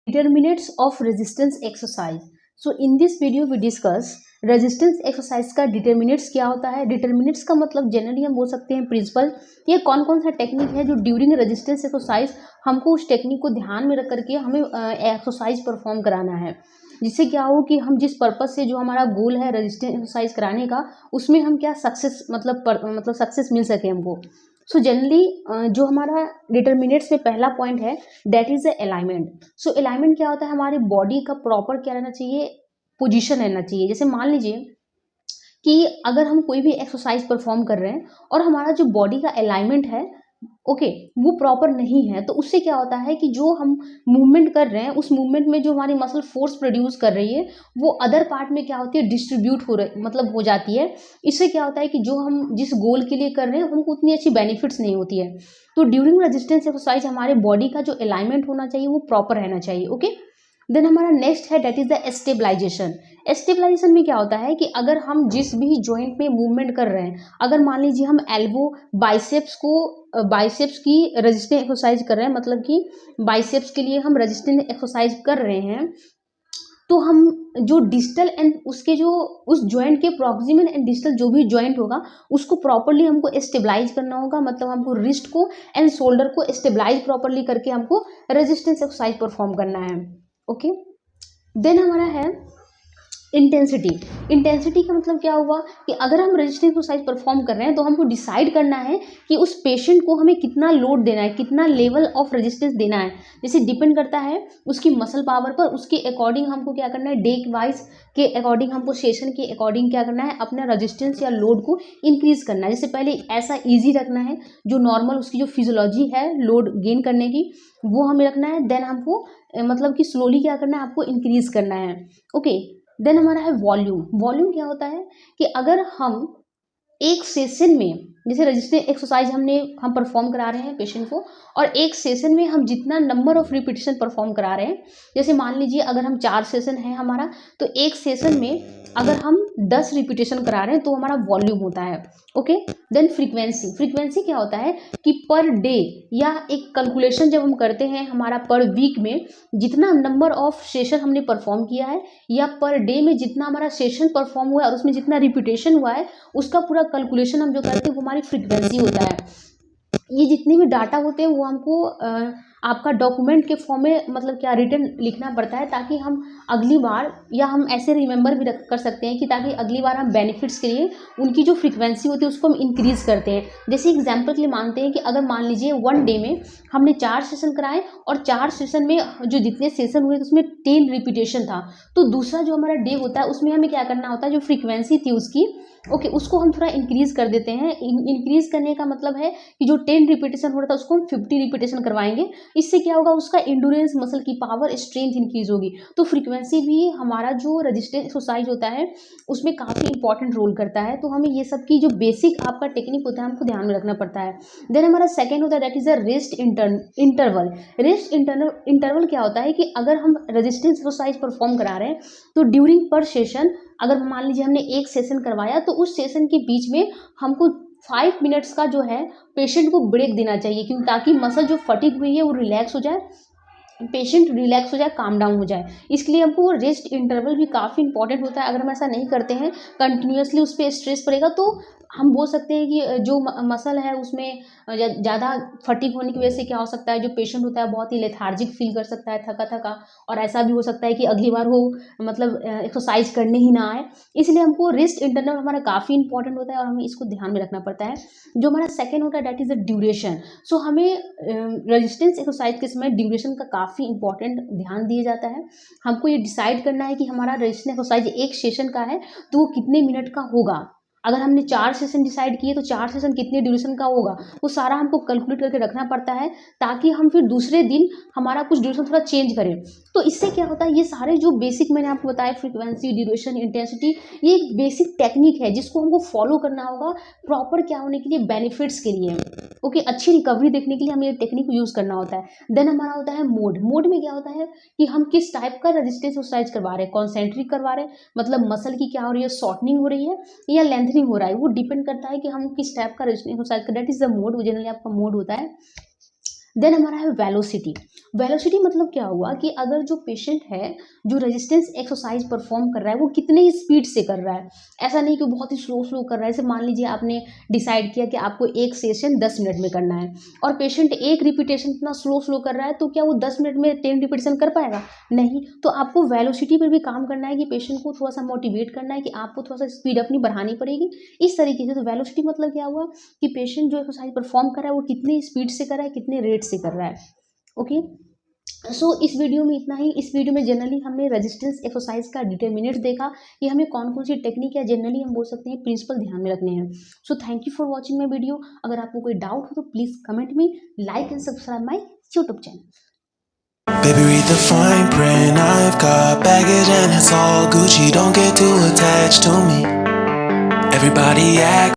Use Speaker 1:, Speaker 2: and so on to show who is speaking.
Speaker 1: Determinants of resistance exercise. So in this video we discuss resistance exercise का determinates क्या होता है। Determinates का मतलब जनरली हम बोल सकते हैं प्रिंसिपल, ये कौन कौन सा टेक्निक है जो ड्यूरिंग रेजिस्टेंस एक्सरसाइज हमको उस टेक्निक को ध्यान में रख करके हमें एक्सरसाइज परफॉर्म कराना है, जिससे क्या हो कि हम जिस पर्पज से जो हमारा गोल है रेजिस्टेंस एक्सरसाइज कराने का, उसमें हम क्या सक्सेस मतलब सक्सेस मिल सके हमको। सो जनरली जो हमारा डिटर्मिनेट्स में पहला पॉइंट है that is the alignment. So alignment क्या होता है, हमारी बॉडी का प्रॉपर क्या रहना चाहिए, पोजीशन रहना चाहिए। जैसे मान लीजिए कि अगर हम कोई भी एक्सरसाइज परफॉर्म कर रहे हैं और हमारा जो बॉडी का अलाइनमेंट है ओके वो प्रॉपर नहीं है, तो उससे क्या होता है कि जो हम मूवमेंट कर रहे हैं उस मूवमेंट में जो हमारी मसल फोर्स प्रोड्यूस कर रही है वो अदर पार्ट में क्या होती है, डिस्ट्रीब्यूट हो रही मतलब हो जाती है। इससे क्या होता है कि जो हम जिस गोल के लिए कर रहे हैं हमको उतनी अच्छी बेनिफिट्स नहीं होती है। तो ड्यूरिंग रेजिस्टेंस एक्सरसाइज हमारे बॉडी का जो अलाइनमेंट होना चाहिए वो प्रॉपर रहना चाहिए। ओके, देन हमारा नेक्स्ट है that is the stabilization. Stabilization में क्या होता है कि अगर हम जिस भी जॉइंट में मूवमेंट कर रहे हैं, अगर मान लीजिए हम एल्बो बाइसेप्स की रेजिस्टेंस एक्सरसाइज कर रहे हैं, मतलब कि बाइसेप्स के लिए हम रेजिस्टेंस एक्सरसाइज कर रहे हैं, तो हम जो डिस्टल एंड उसके जो उस जॉइंट के प्रॉक्सिमल एंड डिस्टल जो भी जॉइंट होगा उसको प्रॉपरली हमको स्टेबलाइज करना होगा। मतलब हमको रिस्ट को एंड शोल्डर को स्टेबलाइज प्रॉपरली करके हमको रेजिस्टेंस एक्सरसाइज परफॉर्म करना है। ओके, देन हमारा है इंटेंसिटी। इंटेंसिटी का मतलब क्या हुआ कि अगर हम रेजिस्टेंस एक्सरसाइज परफॉर्म कर रहे हैं तो हमको डिसाइड करना है कि उस पेशेंट को हमें कितना लोड देना है, कितना लेवल ऑफ रेजिस्टेंस देना है। जैसे डिपेंड करता है उसकी मसल पावर पर, उसके अकॉर्डिंग हमको क्या करना है, डे वाइज के अकॉर्डिंग हमको सेशन के अकॉर्डिंग क्या करना है, अपना रेजिस्टेंस या लोड को इंक्रीज करना है। जैसे पहले ऐसा ईजी रखना है, जो नॉर्मल उसकी जो फिजियोलॉजी है लोड गेन करने की वो हमें रखना है। देन हमको मतलब कि स्लोली क्या करना है, आपको इंक्रीज करना है। ओके, देन हमारा है वॉल्यूम। वॉल्यूम क्या होता है कि अगर हम एक सेशन में, जैसे रेजिस्टेंस एक्सरसाइज हम परफॉर्म करा रहे हैं पेशेंट को, और एक सेशन में हम जितना नंबर ऑफ रिपीटिशन परफॉर्म करा रहे हैं, जैसे मान लीजिए अगर हम 4 सेशन है हमारा, तो एक सेशन में अगर हम 10 रिपीटिशन करा रहे हैं तो हमारा वॉल्यूम होता है। Okay, then frequency. फ्रीक्वेंसी क्या होता है कि पर डे या एक कैलकुलेशन जब हम करते हैं हमारा पर वीक में जितना नंबर ऑफ सेशन हमने परफॉर्म किया है, या पर डे में जितना हमारा सेशन परफॉर्म हुआ है और उसमें जितना रिपीटेशन हुआ है, उसका पूरा कैलकुलेशन हम जो करते हैं वो हमारी फ्रीक्वेंसी होता है। ये जितने भी डाटा होते हैं वो हमको आपका डॉक्यूमेंट के फॉर्म में मतलब क्या रिटर्न लिखना पड़ता है, ताकि हम अगली बार, या हम ऐसे रिमेंबर भी कर सकते हैं कि ताकि अगली बार हम बेनिफिट्स के लिए उनकी जो फ्रीक्वेंसी होती है उसको हम इंक्रीज करते हैं। जैसे एग्जाम्पल के लिए मानते हैं कि अगर मान लीजिए 1 डे में हमने 4 सेशन कराए और 4 सेशन में जो जितने सेशन हुए उसमें 10 रिपीटेशन था, तो दूसरा जो हमारा डे होता है उसमें हमें क्या करना होता है, जो फ्रीक्वेंसी थी उसकी ओके उसको हम थोड़ा इंक्रीज कर देते हैं। इंक्रीज करने का मतलब है कि जो 10 रिपीटेशन हो रहा था उसको हम 50 रिपीटेशन करवाएंगे। इससे क्या होगा, उसका इंडोरेंस मसल की पावर स्ट्रेंथ इंक्रीज होगी। तो फ्रीक्वेंसी भी हमारा जो रेजिस्टेंस एक्सरसाइज होता है उसमें काफ़ी इंपॉर्टेंट रोल करता है। तो हमें ये सब की जो बेसिक आपका टेक्निक होता है हमको ध्यान में रखना पड़ता है। देन हमारा सेकेंड होता है that is a rest interval. Rest interval क्या होता है कि अगर हम रेजिस्टेंस एक्सरसाइज परफॉर्म करा रहे हैं तो ड्यूरिंग पर सेशन, अगर मान लीजिए हमने एक सेशन करवाया तो उस सेशन के बीच में हमको 5 मिनट्स का जो है पेशेंट को ब्रेक देना चाहिए, क्योंकि ताकि मसल जो फटीग हुई है वो रिलैक्स हो जाए, पेशेंट रिलैक्स हो जाए, काम डाउन हो जाए। इसके लिए हमको रेस्ट इंटरवल भी काफ़ी इंपॉर्टेंट होता है। अगर हम ऐसा नहीं करते हैं, कंटिन्यूसली उस पर स्ट्रेस पड़ेगा, तो हम बोल सकते हैं कि जो मसल है उसमें ज़्यादा फटीग होने की वजह से क्या हो सकता है, जो पेशेंट होता है बहुत ही लेथार्जिक फील कर सकता है, थका थका, और ऐसा भी हो सकता है कि अगली बार वो मतलब एक्सरसाइज करने ही ना आए। इसलिए हमको रेस्ट इंटरवल हमारा काफ़ी इंपॉर्टेंट होता है और हमें इसको ध्यान में रखना पड़ता है। जो हमारा सेकेंड होता है दैट इज़ द ड्यूरेशन। सो हमें रेजिस्टेंस एक्सरसाइज के समय ड्यूरेशन का काफ़ी इंपॉर्टेंट ध्यान दिया जाता है। हमको ये डिसाइड करना है कि हमारा रेजिस्टेंस एक्सरसाइज एक सेशन का है तो वो कितने मिनट का होगा। अगर हमने 4 सेशन डिसाइड किए तो 4 सेशन कितने ड्यूरेशन का होगा, वो सारा हमको कैलकुलेट करके रखना पड़ता है, ताकि हम फिर दूसरे दिन हमारा कुछ ड्यूरेशन थोड़ा चेंज करें। तो इससे क्या होता है, ये सारे जो बेसिक मैंने आपको बताया, फ्रीक्वेंसी, ड्यूरेशन, इंटेंसिटी, ये एक बेसिक टेक्निक है जिसको हमको फॉलो करना होगा प्रॉपर क्या होने के लिए, बेनिफिट्स के लिए। ओके, अच्छी रिकवरी देखने के लिए हमें ये टेक्निक यूज करना होता है। देन हमारा होता है मोड। मोड में क्या होता है कि हम किस टाइप का रेजिस्टेंस एक्सरसाइज करवा रहे हैं, कॉन्सेंट्रिक करवा रहे हैं, मतलब मसल की क्या हो रही है, शॉर्टनिंग हो रही है या लेंथनिंग हो रहा है, वो डिपेंड करता है कि हम किस टाइप का रेजिस्टेंस एक्सरसाइज कर, that is the mode. Generally आपका मोड होता है। देन हमारा है वेलोसिटी। वेलोसिटी मतलब क्या हुआ कि अगर जो पेशेंट है जो रेजिस्टेंस एक्सरसाइज परफॉर्म कर रहा है वो कितने ही स्पीड से कर रहा है। ऐसा नहीं कि बहुत ही स्लो स्लो कर रहा है। जैसे मान लीजिए आपने डिसाइड किया कि आपको एक सेशन 10 मिनट में करना है और पेशेंट एक रिपीटेशन इतना स्लो स्लो कर रहा है, तो क्या वो 10 मिनट में 10 रिपीटेशन कर पाएगा? नहीं। तो आपको वेलोसिटी पर भी काम करना है कि पेशेंट को थोड़ा सा मोटिवेट करना है कि आपको थोड़ा सा स्पीड अपनी बढ़ानी पड़ेगी इस तरीके से। तो वेलोसिटी मतलब क्या हुआ कि पेशेंट जो एक्सरसाइज परफॉर्म कर रहा है वो कितनी स्पीड से कर रहा है, कितने रेट से कर रहा है। ओके, सो इस वीडियो में इतना ही। इस वीडियो में जनरली हमने रेजिस्टेंस एक्सरसाइज का डिटर्मिनेंट देखा कि हमें कौन कौन सी टेक्निक या जनरली हम बोल सकते हैं प्रिंसिपल ध्यान में रखने हैं। So thank you for watching my video. अगर आपको कोई डाउट हो तो please comment me, like and subscribe my YouTube channel.
Speaker 2: Baby, read the fine print. I've got baggage and it's all Gucci. Don't get too attached to me. Everybody act